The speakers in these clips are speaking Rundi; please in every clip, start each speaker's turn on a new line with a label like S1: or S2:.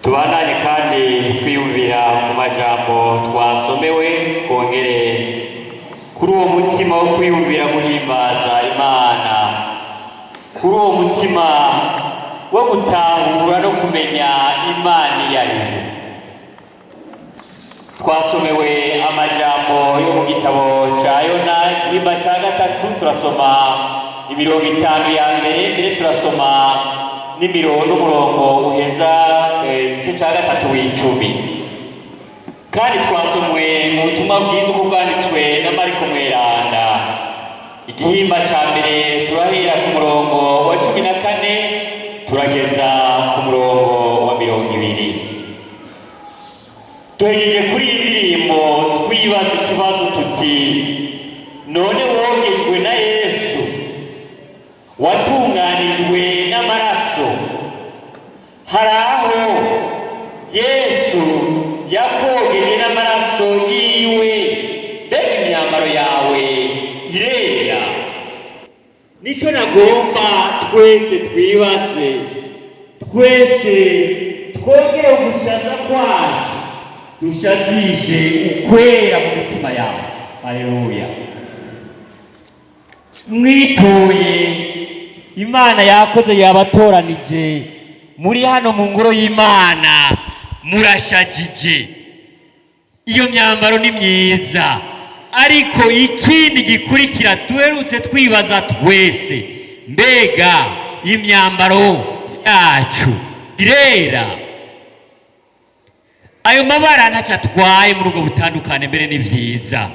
S1: tubandanye kandi twiyumvira mu majambo twasomewe twongere kuri uwo mutima wo kwiyumvira guhimbaza Imana, kuri uwo mutima wo gutahura no kumenya Imana iyo ari yo. Twasomewe amajambo yo mu gitabo ca Yona igihimba ca gatatu, turasoma imirongo 5 ya mbere turasoma n'umurongo uheza igice ca gatatu w'icumi. Kandi twasomwe mu butumwa bwiza uko bwanditswe na Mariko Mweranda igihimba ca mbere turahera ku murongo wa 14 turageza ku murongo wa 20. Duhejeje kuri iyi ndirimbo twibaza ikibazo tuti none wogejwe na Yesu, watunganijwe n'amaraso, hari aho Yesu yakogeje n'amaraso yiwe, mbega imyambaro yawe irera? Nicyo nagomba twese twibaze, twese twongere gushaza kwacu dushazishe ukwera mu mitima yacu. Haleluya. Mwituye Imana yakoze yabatoranije muri hano mu ngoro y'Imana, murashajije, iyo myambaro ni myiza. Ariko ikindi gikurikira duherutse twibaza twese, mbega imyambaro yacu irera? Ayo mabara ntacyo atwaye muri ubwo butandukane, mbere ni vyiza,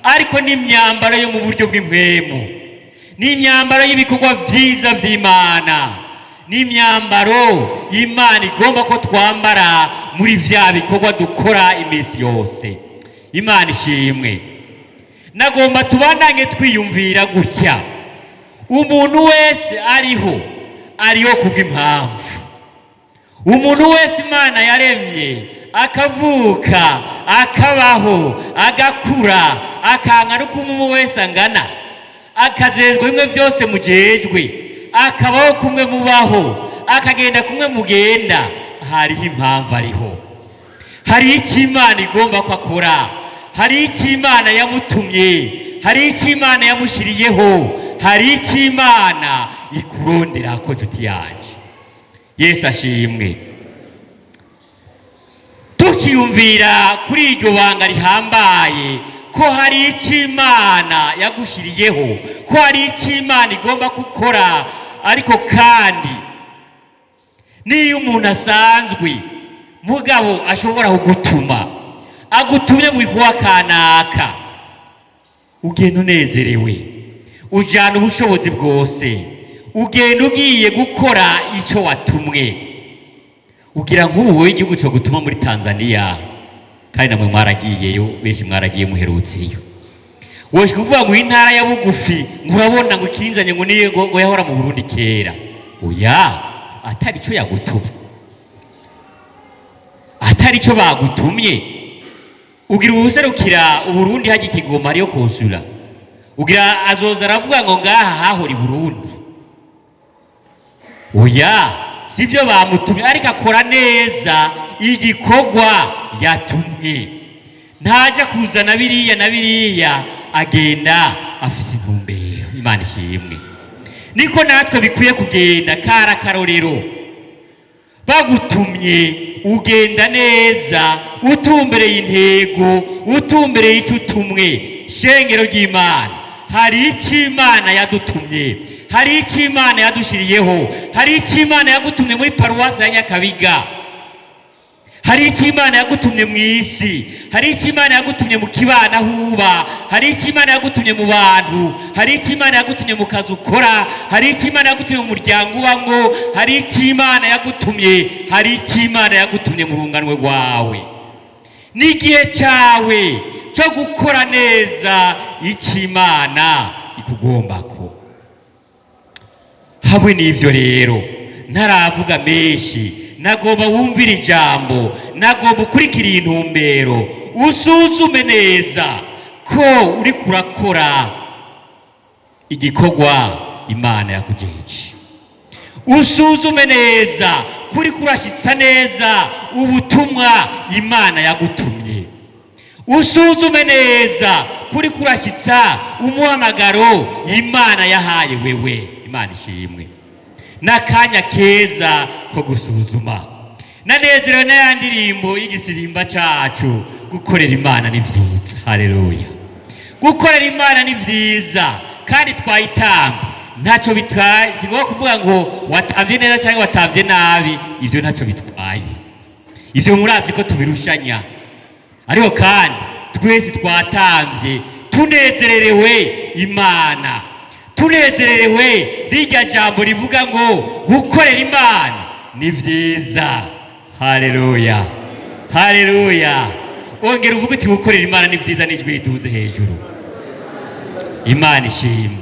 S1: ariko ni imyambaro yo mu buryo bw'impwemu, ni imyambaro y'ibikorwa vyiza vy'Imana, ni imyambaro Imana igomba ko twambara muri vya bikorwa dukora iminsi yose. Imana ishimwe. Nagomba tubandanye twiyumvira gutya, umuntu wese ariho kubw'impamvu. Umuntu wese Imana yaremye akavuka, akabaho, agakura, akankana uko umuntu wese angana, akajejwe bimwe byose mujejwe, akabaho kumwe mubaho, akagenda kumwe mugenda. Hariho impamvu ariho, hari icyo Imana igomba ko akora, hari icyo Imana yamutumye, hari icyo Imana yamushyiriyeho, hari icyo Imana ikurondera ko nshuti yanje. Yesu ashimwe. Tukiyumvira kuri iryo banga rihambaye ko hari icyo Imana yagushyiriyeho, ko hari icyo Imana igomba gukora, ariko kandi niyo umuntu asanzwe mugabo ashobora kugutuma, agutumye mu bikorwa kanaka, ugenda unezerewe, ujyana ubushobozi bwose, ugenda ugiye gukora icyo watumwe. Ugira nk'ubu wowe igihugu cyo gutuma muri Tanzania, kandi namwe mwaragiyeyo, benshi mwaragiye muherutseyo, woje kuvuga ngo intara ya bugufi murabona ngo ikinzanye ngo niye ngo yahora mu Burundi kera. Oya, atari cyo yagutumye, atari cyo bagutumye. Ugira ubuserukira Uburundi haje Kigoma ariyo konsula, ugira azoza aravuga ngo ngaha hahora i Burundi. Oya, sibyo bamutumye, ariko akora neza igikorwa yatumye. Ntaje kuzana biriya na biriya, agenda afise intumbero. Imana ishimwe. Niko natwe bikwiye kugenda. Kara karorero, bagutumye ugenda neza, utumbereye intego, utumbereye icyo utumwe. Shengero ry'Imana, hari icyo Imana yadutumye, hari icyo Imana yadushiriyeho, hari icyo Imana yagutumye muri paruwasi ya Nyakabiga, hari icyo Imana yagutumye mu isi, hari icyo Imana yagutumye mu kibana huba, hari icyo Imana yagutumye mu bantu, hari icyo Imana yagutumye mu kazi ukora, hari icyo Imana yagutumye mu muryango ubamwo, hari icyo Imana yagutumye, hari icyo Imana yagutumye mu runganwe rwawe. N'igihe cyawe cyo gukora neza icyo Imana ikugombako. Hamwe n'ivyo rero, ntaravuga menshi, nagomba wumvira ijambo, nagomba ukurikira intumbero, usuzume neza ko uri kurakora igikorwa Imana yakujeje. usuzume neza kuri kurashitsa neza ubutumwa Imana yagutumye, usuzume neza kuri kurashitsa umuhamagaro Imana yahaye wewe. Imana ishimwe. N'akanya keza ko gusuzuma. Nanezerewe n'aya ndirimbo y'igisirimba cacu, gukorera Imana ni vyiza. Haleluya. Gukorera Imana ni vyiza kandi twayitambye. Ntacyo bitwaye, si ngombwa kuvuga ngo watambye neza cyangwa watambye nabi, ibyo ntacyo bitwaye. Ibyo murazi ko tubirushanya, ariko kandi twese twatambye tunezererewe Imana, tunezererewe rirya jambo rivuga ngo gukorera Imana ni vyiza. Haleluya, haleluya. Ongera uvuga uti gukorera Imana ni vyiza n'ijwi rituze hejuru. Imana ishimwe.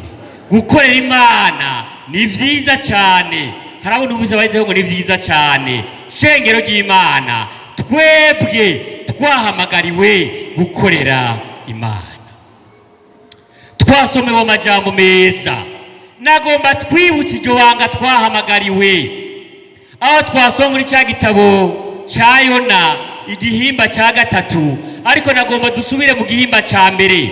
S1: Gukorera Imana ni vyiza cyane. Harabona ubuze bayizeho ngo ni vyiza cyane. Shengero ry'Imana, twebwe twahamagariwe gukorera Imana. Twasomewe amajambo meza, nagomba twibutse iryo banga twahamagariwe. Aho twasoma muri cya gitabo cya Yona igihimba cya 3, ariko nagomba dusubire mu gihimba cya mbere.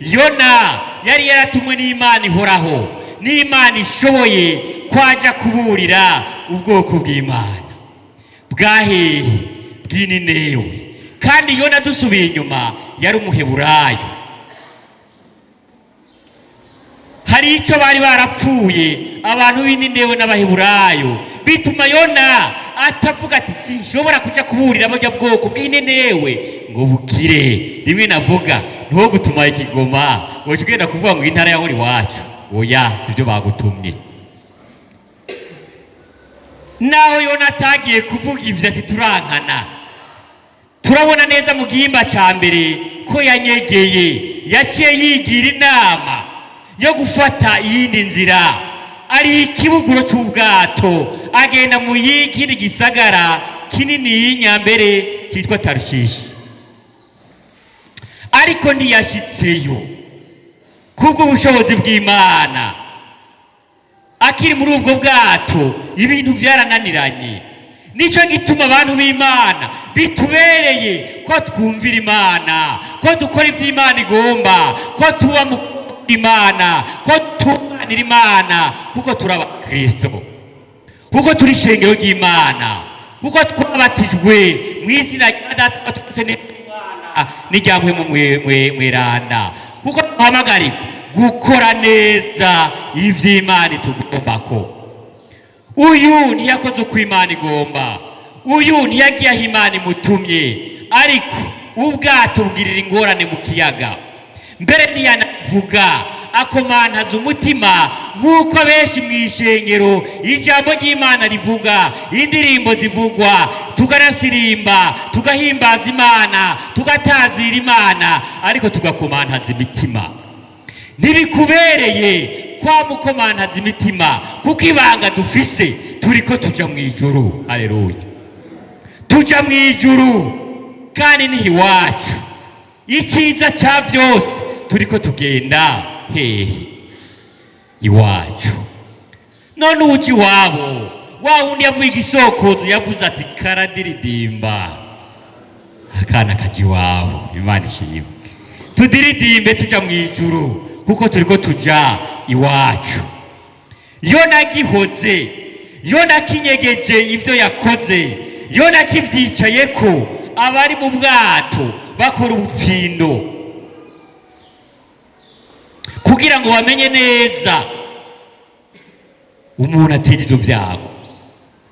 S1: Yona yari yaratumwe n'Imana ihoraho, n'Imana ishoboye kwaja kuburira ubwoko bw'Imana bwahehe bw'Ininewe. Kandi Yona dusubiye inyuma yari umuheburayo. Hari icyo bari barapfuye abantu b'Ininewe n'abaheburayo, bituma Yona atavuga ati sinshobora kuja kuburira abajya bwoko bw'Ininewe ngo bukire. Rimwe navuga ntuho gutuma ikigoma ngo ugenda kuvuga ngo intara yaho iwacu, oya, sibyo bagutumye. Naho Yona atagiye kuvuga ibyo ati turankana, turabona neza mu gihimba cya mbere ko yanyegeye, yaciye yigira inama yo gufata iyindi nzira. Ari ikibuguro cy'ubwato agenda mu yindi gisagara kinini y'inyambere cyitwa Tarushishi, ariko ntiyashitseyo kubwo ubushobozi bw'Imana. Akiri muri ubwo bwato ibintu byarananiranye. Nico gituma abantu b'Imana bitubereye ko twumvira Imana, ko dukora ibyo Imana igomba, ko tuba mu Imana, ko tubanira Imana, kuko turaba Kristo, kuko turi shengero ry'Imana, kuko twabatijwe mu izina rya Data twese n'Imana n'ijyamwe mu mweranda, kuko duhamagariwe gukora neza ivy'Imana itugombako. Uyu ntiyakoze uko Imana igomba, uyu ntiyagiye aho Imana imutumye, ariko ubwato bugirira ingorane mu kiyaga. Mbere ntiyanavuga, akomantaza umutima nk'uko benshi mu ishengero ijambo ry'Imana rivuga, indirimbo zivugwa, tukanasirimba, tugahimbaza Imana, tugatazira Imana, ariko tugakomantaza imitima. Ntibikubereye kwa mukomantaza imitima, kuko ibanga dufise turiko tuja mu ijuru. Haleluya. Tuja mu ijuru kandi ni iwacu. Icyiza cya byose turiko tugenda hehe? Iwacu. None uji wabo wa wundi yavuye igisokozo yavuze ati karadiridimba akana kaji wabo. Imana ishimwe. Tudiridimbe tuja mu ijuru kuko turiko tuja iwacu. Yona gihoze, Yona kinyegeje ibyo yakoze, Yona kivyicayeko, abari mu bwato bakora ubupfindo kugira ngo bamenye neza umuntu atijije ibyago.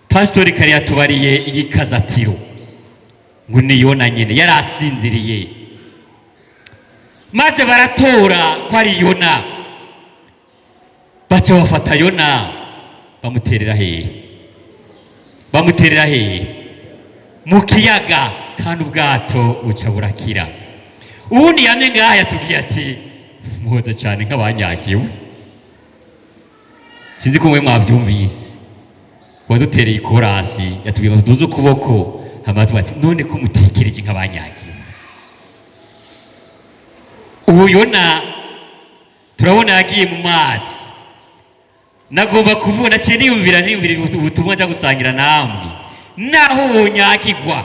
S1: Pastori kari yatubariye igikazatiro ngo ni Yona nyene yari asinziriye, maze baratora ko ari Yona, baca bafata Yona bamuterera hehe? Bamuterera hehe? Mu kiyaga, kandi ubwato buca burakira. Ubundi yamye ngaha yatubwiye ati muhoze cyane nk'abanyagiwe. Sinzi ko mwe mwabyumvise, wadutereye ikorasi yatubwiye ngo duze ukuboko, hama bati none ko mutekereje nk'abanyagiwe. Ubu Yona turabona yagiye mu mazi, nagomba kuvuga cyane niyumvira ubutumwa njya gusangira namwe, naho wonyagirwa,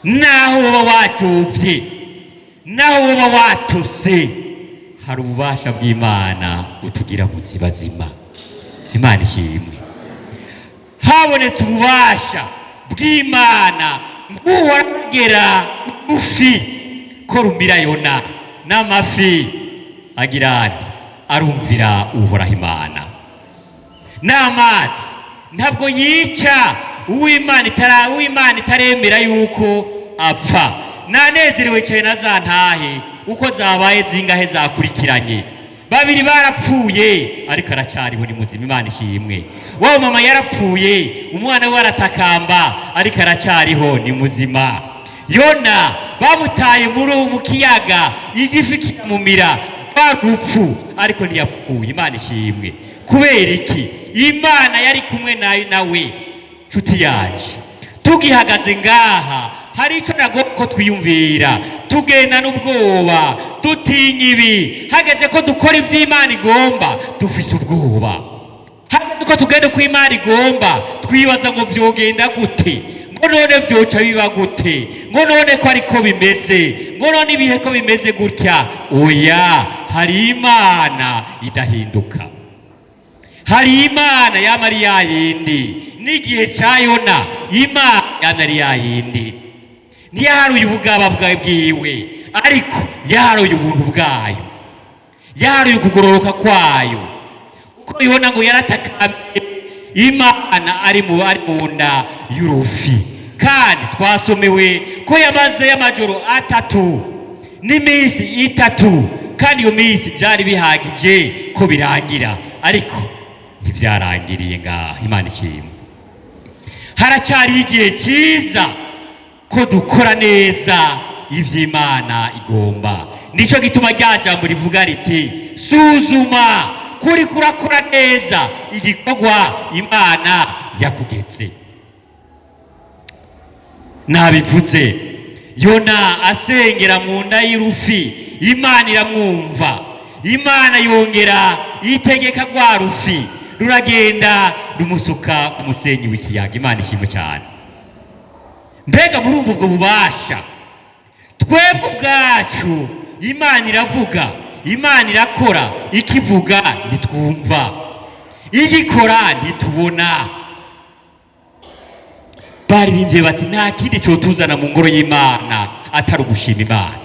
S1: naho woba wacubye, naho woba watose, hari ububasha bw'Imana butugira mu bazima. Imana ishimwe. Habonetse ububasha bw'Imana bw'uwagera ufi ko rumira Yona n'amafi agirane arumvira uhoraho Imana. N'amazi ntabwo yica uw'Imana itaremera yuko apfa. Nanezerewe cyane na za ntahe uko zabaye zingahe zakurikiranye. Babiri barapfuye ariko aracyariho ni muzima. Imana ishimwe. Wa mama yarapfuye, umwana we aratakamba ariko aracyariho ni muzima. Yona bamutaye mu kiyaga, igifi kiramumira, barupfu ariko ntiyapfuye. Imana ishimwe. Kubera iki? Imana yari kumwe nawe. Nshuti yaje, tugihagaze ngaha hari icyo nagomba twiyumvira, tugenda n'ubwoba, dutinya ibi. Hageze ko dukora ibyo Imana igomba, dufise ubwoba. Hageze ko tugenda uko Imana igomba, twibaza ngo byogenda gute, ngo none byoca biba gute, ngo none ko ariko bimeze, ngo none ibihe ko bimeze gutya. Oya, hari Imana idahinduka. Hari Imana yamari ya yindi. N'igihe cya Yona Imana yanari ya yindi. Ntiyaharuye ubugaba bwiwe, ariko yaharuye ubuntu bwayo, yaharuye ukugororoka kwayo. Uko Yona ngo yaratakambye Imana ari mu nda y'urufi, kandi twasomewe ko yamaze y'amajoro 3 n'iminsi 3, kandi iyo minsi byari bihagije ko birangira, ariko ntibyarangiriye ngaha. Imana ishimwe. Haracyari igihe cyiza ko dukora neza iby'Imana igomba. Nicyo gituma rya jambo rivuga riti suzuma kuri kurakora neza igikorwa Imana yakugetse. Nabivuze, Yona asengera mu nda y'urufi, Imana iramwumva. Imana yongera itegeka rwa rufi ruragenda rumusuka ku musenyi w'ikiyaga. Imana ishimwe cyane. Mbega murumva ubwo bubasha? Twebwe ubwacu Imana iravuga, Imana irakora, ikivuga ntitwumva, igikora ntitubona. Baririmbye bati nta kindi cyotuzana mu ngoro y'Imana atari ugushima Imana.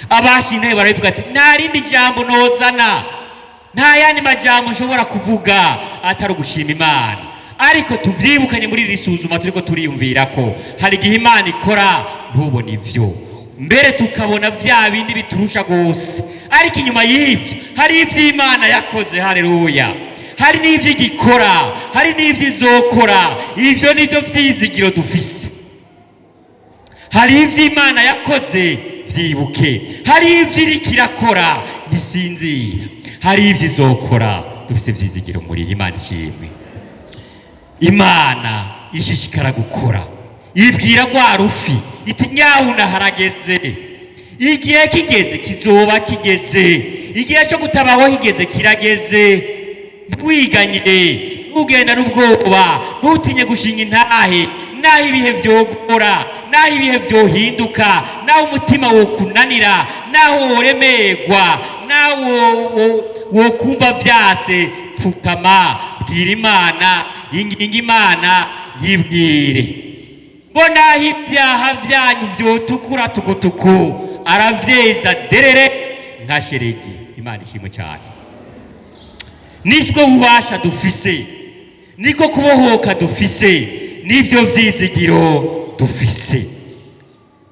S1: Abashintaye baravuga ati nta rindi jambo nozana, nta yandi majambo nshobora kuvuga atari ugushima Imana. Ariko tubyibukanye muri iri suzuma turiko turiyumvira ko hari igihe Imana ikora ntubone ivyo, mbere tukabona vya bindi biturusha gose, ariko inyuma y'ivyo hari ivy'Imana yakoze. Haleluya. Hari n'ivyo igikora, hari n'ivyo izokora. Ivyo nivyo vyizigiro dufise. Hari ivy'Imana yakoze, vyibuke. Hari ivyo iriko irakora, ntisinzira. Hari ivyo izokora, dufise vyizigiro muri Imana ishimwe. Imana ishishikara gukora, ibwira rwa rufi iti nyawuna harageze, igihe kigeze kizoba kigeze, igihe cyo gutabaho kigeze kirageze. Ntwiganyire, ntugenda n'ubwoba, ntutinye gushinga intahe, naho ibihe vyogora, naho ibihe vyohinduka, naho umutima wokunanira, naho woremerwa, naho wokumva vyase. Pfukama, bwira Imana, inginga Imana, yibwire ngo naho ibyaha vyanyu vyotukura tukutuku aravyeza derere nka sheregi. Imana ishimwe cyane. Nibwo bubasha dufise, niko kubohoka dufise, nibyo vyizigiro dufise.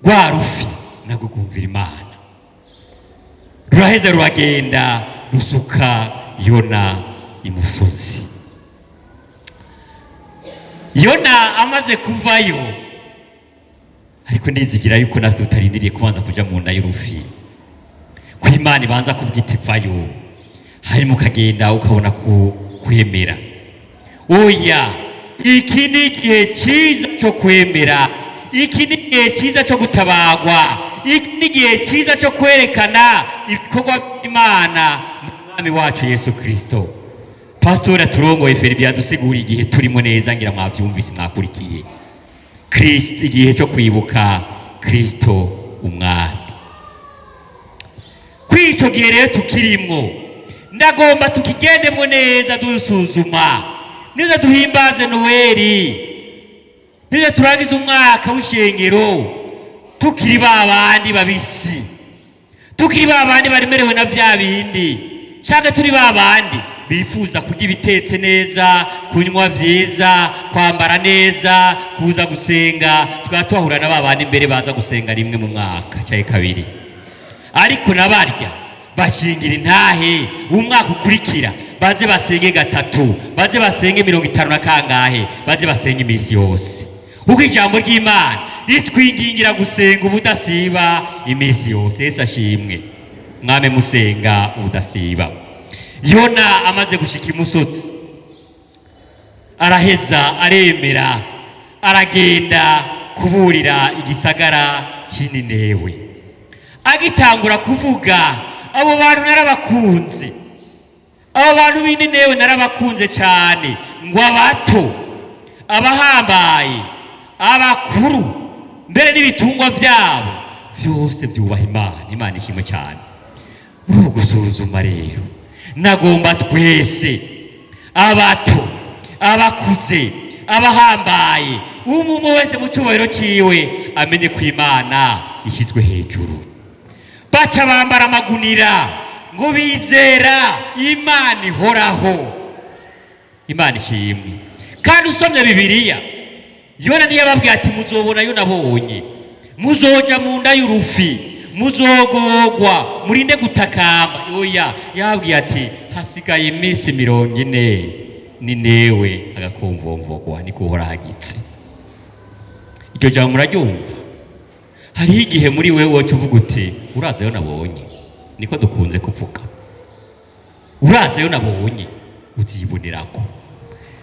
S1: Rwa rufi nagwo kumvira Imana ruraheza ruragenda rusuka Yona imusozi. Yona amaze kuvayo, ariko ndizigira yuko natwe utarindiriye kubanza kuja mu nda y'urufi, ko Imana ibanza kubwita ivayo, hanyuma ukagenda ukabona kwemera. Oya, iki ni igihe cyiza cyo kwemera, iki ni igihe cyiza cyo gutabagwa, iki ni igihe cyiza cyo kwerekana ibikorwa by'Imana mu Mwami wacu Yesu Kristo. Pastor aturongoye Felipe yadusigura igihe turimo neza, ngira mwavyumvise mwakurikiye. Kristo, igihe cyo kwibuka Kristo umwami. Kwico gihe rero tukirimwo, ndagomba tukigendemwo neza dusuzuma. Niza duhimbaze Noheli, niza turangiza umwaka w'ishengero tukiri babandi babisi, tukiri babandi baremerewe na vya bindi, canke turi babandi bifuza kurya ibitetse neza, kunywa vyiza, kwambara neza, kuza gusenga. Tukaba twahura na babandi mbere baza gusenga rimwe mu mwaka canke kabiri, ariko nabarya bashingira intahe umwaka ukurikira baze basenge gatatu, baze basenge 50 na kangahe, baze basenge imisi yose. Uko ijambo ry'Imana ritwingingira gusenga ubudasiba imisi yose. Yesu ashimwe. Mwame musenga ubudasiba. Yona amaze gushika imusozi, araheza aremera, aragenda kuburira igisagara c'Ininewe. Agitangura kuvuga, abo bantu narabakunze, abo bantu b'Ininewe narabakunze cyane, ngo abato, abahambaye, abakuru, mbere n'ibitungwa byabo byose byubaha Imana. Imana ishimwe cyane. Muri gusuzuma rero, nagomba twese, abato, abakuze, abahambaye, umwe wese mu cyubahiro ciwe amenye ko Imana ishyizwe hejuru. Baca bambara amagunira ngo bizera Imana ihoraho. Imana ishimwe. Kandi usomye Bibiliya, Yona ntiyababwiye ati muzobona yo nabonye, muzoja mu nda y'urufi, muzogogwa, murinde gutakamba. Oya, yababwiye ati hasigaye iminsi 40 Ninewe agakomvomvogwa, niko horagitse. Iryo jambo muraryumva? Hariho igihe muri wewe woca uvuga uti uraza yo nabonye, niko dukunze kuvuga. Uraza yo nabonye uzibonerako.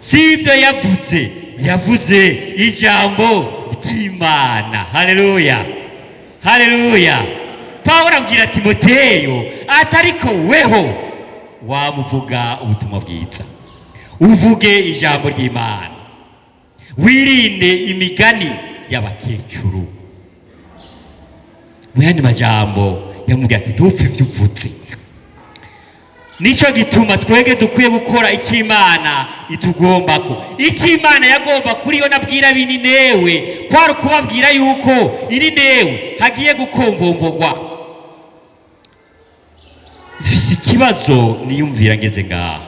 S1: Si ibyo yavuze, yavuze ijambo ry'Imana. Haleluya, haleluya. Pawulo abwira Timoteyo atariko weho wamuvuga ubutumwa bwiza, uvuge ijambo ry'Imana, wirinde imigani y'abakecuru. Muyandi majambo yamubwira ati ntupfe ivyo uvuze. Nico gituma twege dukwiye gukora icyo Imana itugombako. Icyo Imana yagomba kuri yo nabwira b'Ininewe kwari kubabwira yuko Ininewe hagiye gukomvomvogwa. Ifise ikibazo niyumvira ngeze ngaha,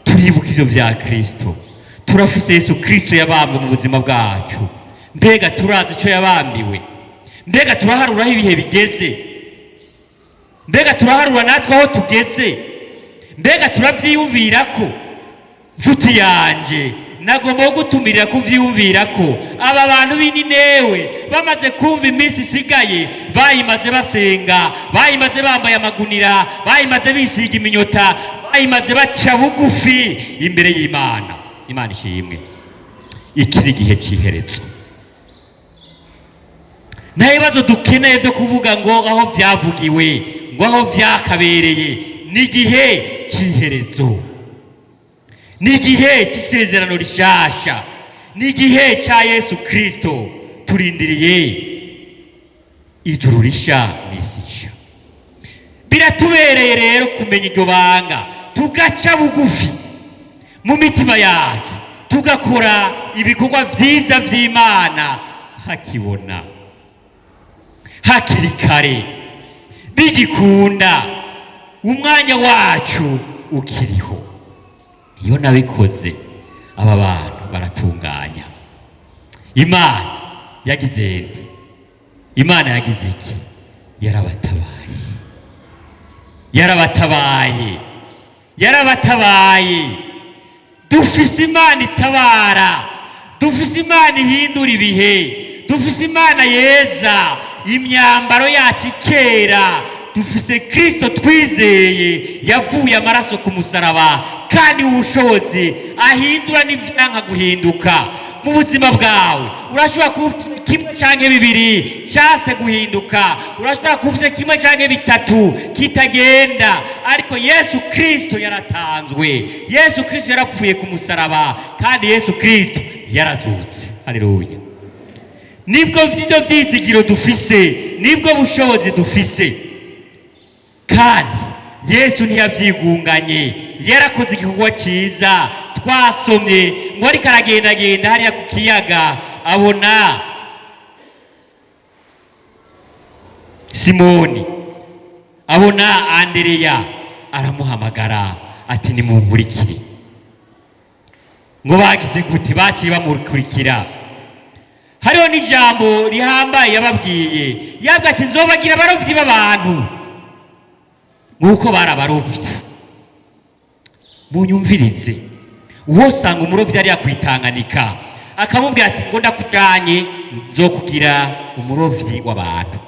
S1: turibuka ivyo vya Kristo, turafise Yesu Kristo yabambwe mu buzima bwacu. Mbega turazi ico yabambiwe? Mbega turaharura aho ibihe bigeze? Mbega turaharura natwe aho tugeze? Mbega turavyiyumvirako? Nshuti yanje, nagomba gutumirira kuvyiyumvirako. Aba bantu b'Ininewe bamaze kumva iminsi isigaye, bayimaze basenga, bayimaze bambaye amagunira, bayimaze bisiga iminyota, bayimaze baca bugufi imbere y'Imana. Imana ishimwe. Iki ni igihe c'iherezo. Nta bibazo dukeneye byo kuvuga ngo aho byavugiwe, ngo aho byakabereye. Ni igihe c'iherezo, ni igihe c'isezerano rishasha, ni igihe ca Yesu Kristo. Turindiriye ijuru risha n'isi nsha. Biratubereye rero kumenya iryo banga, tugaca bugufi mu mitima yacu, tugakora ibikorwa vyiza vy'Imana hakibona, hakiri kare, bigikunda, umwanya wacu ukiriho. Iyo nabikoze, aba bantu baratunganya. Imana yagize nde? Imana yagize iki? Yarabatabaye, yarabatabaye, yarabatabaye. Dufise Imana itabara, dufise Imana ihindura ibihe, dufise Imana yeza imyambaro yacu ikera. Dufise Kristo twizeye yavuye amaraso ku musaraba, kandi ubushobozi ahindura n'ivyanka guhinduka. mu buzima bwawe urashobora kuba kimwe canke bibiri cyase guhinduka, urashobora kuvuze kimwe canke bitatu kitagenda, ariko Yesu Kristo yaratanzwe, Yesu Kristo yarapfuye ku musaraba, kandi Yesu Kristo yarazutse. Haleluya! Nibwo vyo vyizigiro dufise, nibwo bushobozi dufise, kandi Yesu ntiyavyigunganye, yarakoze igikorwa ciza. Twasomye ngo ariko aragendagenda hariya ku kiyaga abona Simoni, abona Andereya, aramuhamagara ati nimunkurikire. Ngo bagize gute? Baciye bamukurikira. Hariho n'ijambo rihambaye yababwiye, yabwa ati nzobagira abarovyi b'abantu nk'uko bari abarovyi. Munyumvirize, wosanga umurovyi ari yakwitanganika akamubwira ati ngo ndakujanye nzokugira umurovyi w'abantu.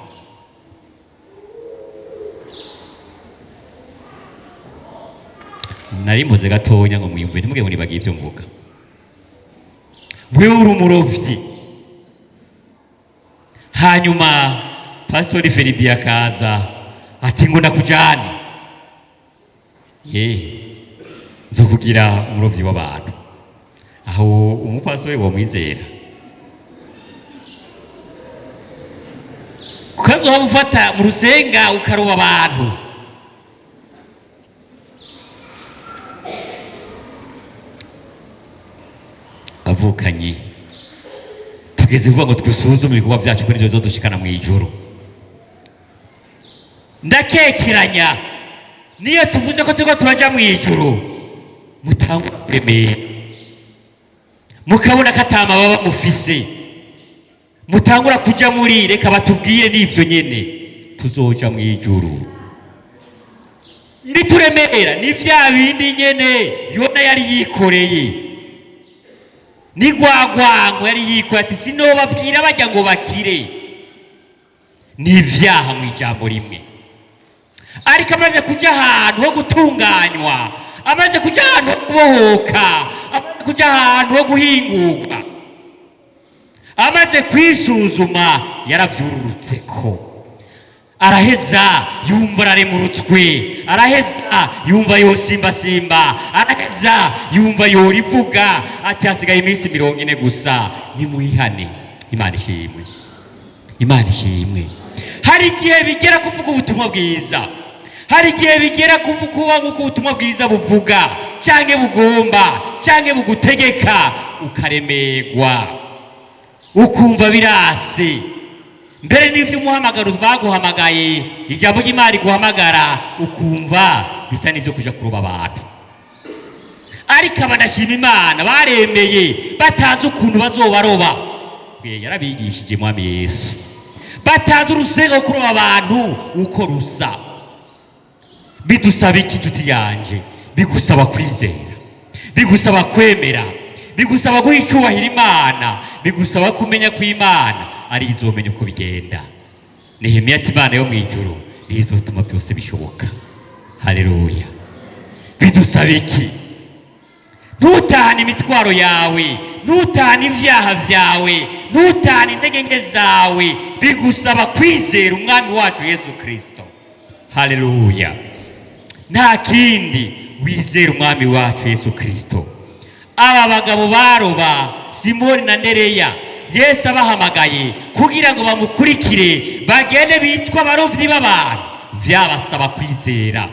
S1: Nari mvuze gatonya ngo mwiyumve, ntimuge ngo nibagiye ibyo mvuga. Wewe uri umurovyi, hanyuma Pastori Felibi akaza ati ngo ndakujane, nzokugira umurovyi w'abantu. Aho umupastori womwizera ukazohaba ufata mu rusenga ukaroba abantu. Avukanye tugeze kuvuga ngo twisuzume ibikorwa byacu kuri zo dushikana mu ijuru. Ndakekeranya niyo tuvuze ko turiko turaja mu ijuru, mutangura kuremera, mukabona ko atama baba mufise, mutangura kuja muri reka batubwire n'ivyo nyene tuzoja mu ijuru. Nituremera ni vya bindi nyene Yona yari yikoreye, ni gwagwango yari yikoreye ati sinobabwira bajya ngo bakire. Ni ivyaha mu ijambo rimwe. Ariko amaze kuja ahantu ho gutunganywa, amaze kuja ahantu ho kubohoka, amaze kuja ahantu ho guhingurwa, amaze kwisuzuma, yaravyururutseko. Araheza yumva araremurutswe, araheza yumva yosimbasimba, araheza yumva yorivuga ati hasigaye iminsi 40 gusa nimwihane. Imana ishimwe, Imana ishimwe. Hari igihe bigera kuvuga ubutumwa bwiza, hari igihe bigera kuvuga nk'uko ubutumwa bwiza buvuga canke bugomba canke bugutegeka, ukaremerwa ukumva birase. Mbere n'ivyo umuhamagaro baguhamagaye, ijambo ry'Imana guhamagara ukumva bisa n'ivyo kuja kuroba abantu. Ariko abanashima Imana baremeye, batazi ukuntu bazobaroba. Yarabigishije Mwami Yesu, batazi urusenga kuroba abantu uko rusa. Bidusaba iki nshuti yanje? Bigusaba kwizera, bigusaba kwemera, bigusaba guha icubahiro Imana, bigusaba kumenya ko Imana ari izomenya uko bigenda. Nehemiya ati Imana yo mwijuru izotuma byose bishoboka. Haleluya! Bidusaba iki? Ntutahane imitwaro yawe, ntutahane ivyaha vyawe, ntutahane intege zawe. Bigusaba kwizera umwami wacu Yesu Kristo. Haleluya! Nta kindi, wizera umwami wacu Yesu Kristo. Aba bagabo baroba Simoni na Andereya, Yesu abahamagaye kugira ngo bamukurikire bagende bitwa abarovyi b'abantu. Vyabasaba kwizera,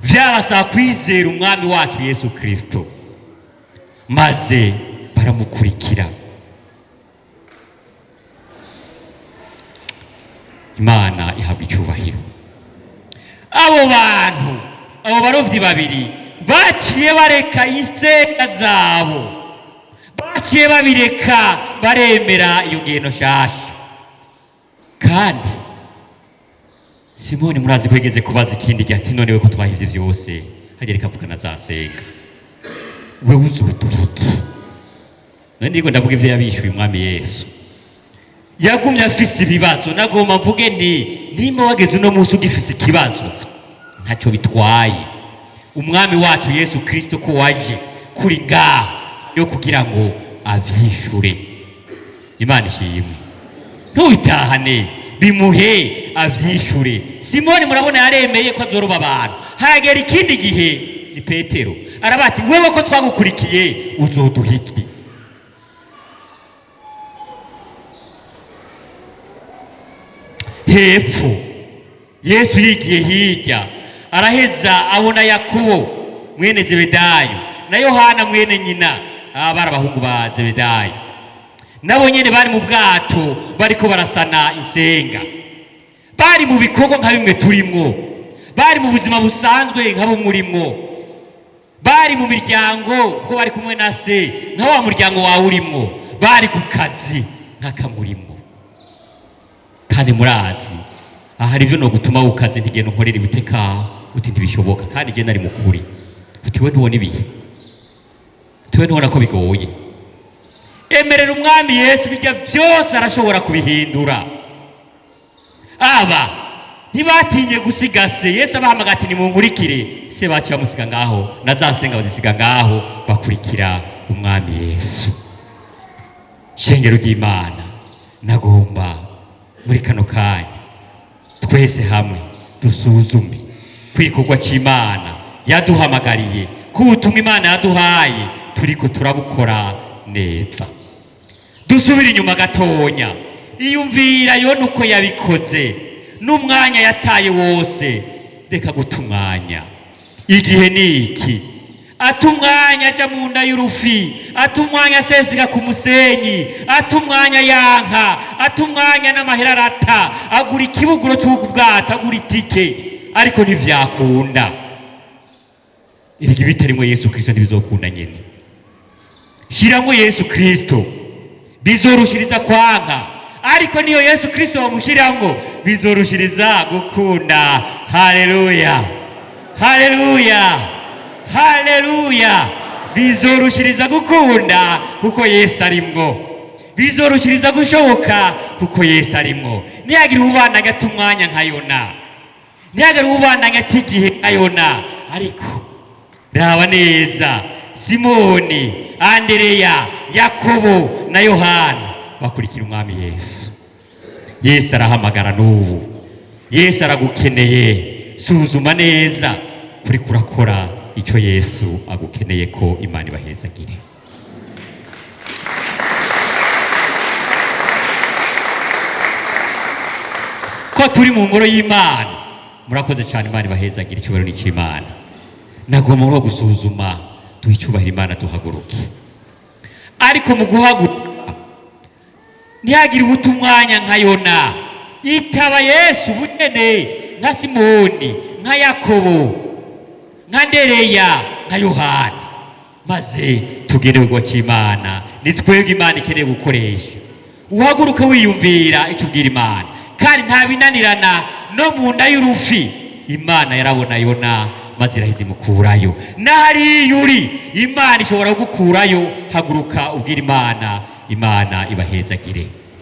S1: vyabasaba kwizera umwami wacu Yesu Kristo, maze baramukurikira. Imana ihabwa icubahiro. Abo bantu, abo barovyi babiri baciye bareka isenga zabo, baciye babireka baremera iyo ngendo nshasha. Kandi Simoni murazi ko yigeze kubaza ikindi gihe ati none we ko twahivye vyose hagera ikavugana za nsenga, we uzoduha iki? None ndiko ndavuga ivyo yabishuye umwami Yesu. Yagumye afise ibibazo. Nagomba mvuge nimba wageze uno munsi ugifise ikibazo, ntacyo bitwaye. Umwami wacu Yesu Kristo ko waje kuri ngaha yo kugira ngo avyishure. Imana ishimwe. Ntubitahane, bimuhe avyishure. Simoni murabona yaremeye ko azoroba abantu. Haragera ikindi gihe ni Petero arabati, wewe ko twagukurikiye uzoduha iki? Hepfo Yesu yigiye hirya araheza abona Yakobo mwene Zebedayo na Yohana mwene nyina, bari abahungu ba Zebedayo. Nabo nyene bari mu bwato bariko barasana insenga, bari mu bikorwa nka bimwe turimwo, bari mu buzima busanzwe nk'abo murimwo, bari mu miryango kuko bari kumwe na se nka wa muryango wawe urimwo, bari ku kazi nk'akamurimwo. Kandi murazi ahari ibyo no gutuma ukaze ntigenda unkorera ibiteka uti ntibishoboka, kandi je nari mukuri uti we ntubona ibihe, tuwe ntubona ko bigoye. Emerera umwami Yesu, bijya byose arashobora kubihindura. Aba ntibatinye gusiga se. Yesu abahamagara ati nimunkurikire, se baciye bamusiga ngaho, na za nsenga bazisiga ngaho, bakurikira umwami Yesu. Shengero ry'Imana, nagomba muri kano kanya twese hamwe dusuzume kwikorwa cy'Imana yaduhamagariye, ko ubutumwa Imana yaduhaye turiko turabukora neza. Dusubira inyuma gatonya, iyumvira yone uko yabikoze, n'umwanya yataye wose. Reka guta umwanya, igihe niki. Ata umwanya aja mu nda y'urufi, ata umwanya aseseka ku musenyi, ata umwanya yanka, ata umwanya n'amahera arata, agura ikibuguro cy'ubwato, agura itike, ariko ntivyakunda. Irigi bitarimwe Yesu Kristo ntibizokunda nyene. Shiramwo Yesu Kristo bizorushiriza kwanka, ariko niyo Yesu Kristo bamushiramwo bizorushiriza gukunda. Haleluya, haleluya, haleluya. Bizorushiriza gukunda kuko Yesu arimwo, bizorushiriza gushoboka kuko Yesu arimwo. Ntiyagira ubana agata umwanya nka Yona, ntiyagira ubana agata igihe nka Yona. Ariko raba neza, Simoni, Andereya, Yakobo na Yohana bakurikira umwami Yesu. Yesu arahamagara n'ubu, Yesu aragukeneye. Suzuma neza kuri kurakora icyo Yesu agukeneye ko. Imana ibahezagire. Ko turi mu ngoro y'Imana, murakoze cyane. Imana ibahezagire, icyubahiro ni cy'Imana. Nagomba ngo gusuzuma tuyicyubahira Imana, duhaguruke. Ariko mu guhaguruka ntihagire ubuta umwanya nka Yona. Yitaba Yesu butene nka Simoni, nka Yakobo, nka Andereya, nka Yohana, maze tugere ubwo cy'Imana. Ni twebwe Imana ikeneye gukoresha. Uhaguruka wiyumvira icyo ubwira Imana, kandi nta binanirana. No mu nda y'urufi Imana yarabona Yona, maze irahiza imukurayo. Nari yuri Imana ishobora kugukurayo. Haguruka ubwira Imana. Imana ibahezagire.